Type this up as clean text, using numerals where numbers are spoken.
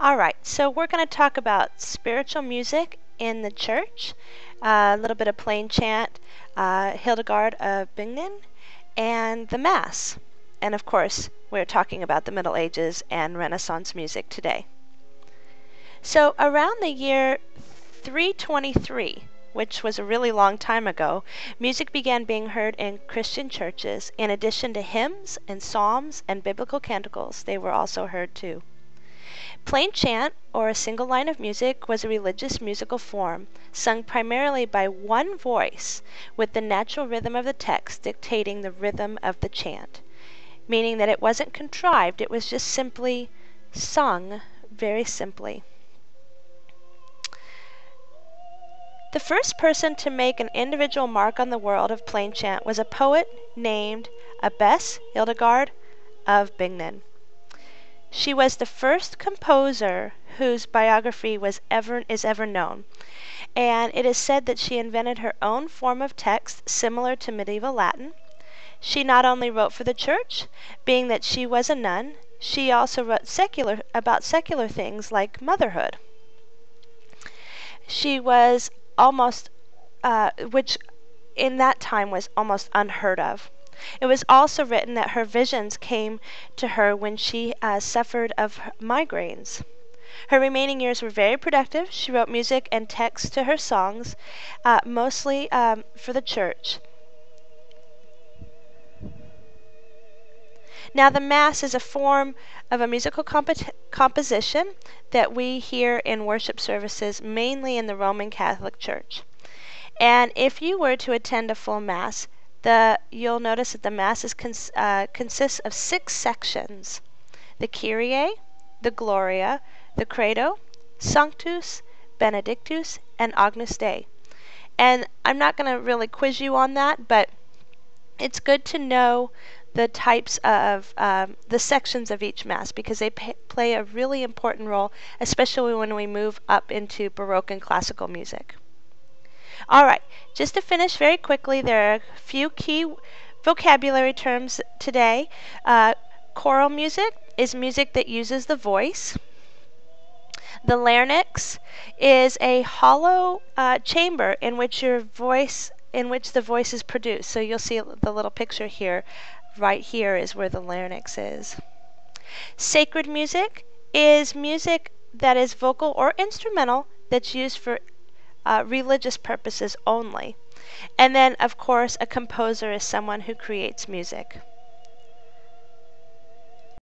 All right, so we're going to talk about spiritual music in the church, a little bit of plain chant, Hildegard of Bingen, and the Mass. And of course, we're talking about the Middle Ages and Renaissance music today. So around the year 323, which was a really long time ago, music began being heard in Christian churches. In addition to hymns and psalms and biblical canticles, they were also heard too. Plain chant, or a single line of music, was a religious musical form, sung primarily by one voice, with the natural rhythm of the text dictating the rhythm of the chant, meaning that it wasn't contrived, it was just simply sung very simply. The first person to make an individual mark on the world of plain chant was a poet named Abbess Hildegard of Bingen. She was the first composer whose biography is ever known, and it is said that she invented her own form of text similar to medieval Latin. She not only wrote for the church, being that she was a nun, she also wrote about secular things like motherhood. She was which in that time was almost unheard of. It was also written that her visions came to her when she suffered of migraines. Her remaining years were very productive. She wrote music and text to her songs, mostly for the church. Now, the Mass is a form of a musical composition that we hear in worship services, mainly in the Roman Catholic Church. And if you were to attend a full Mass, you'll notice that the Mass consists of 6 sections: the Kyrie, the Gloria, the Credo, Sanctus, Benedictus, and Agnus Dei. And I'm not going to really quiz you on that, but it's good to know the types of the sections of each Mass, because they play a really important role, especially when we move up into Baroque and classical music. All right, just to finish very quickly, there are a few key vocabulary terms today. Choral music is music that uses the voice. The larynx is a hollow chamber in which the voice is produced. So you'll see the little picture here. Right here is where the larynx is. Sacred music is music that is vocal or instrumental that's used for religious purposes only. And then, of course, a composer is someone who creates music.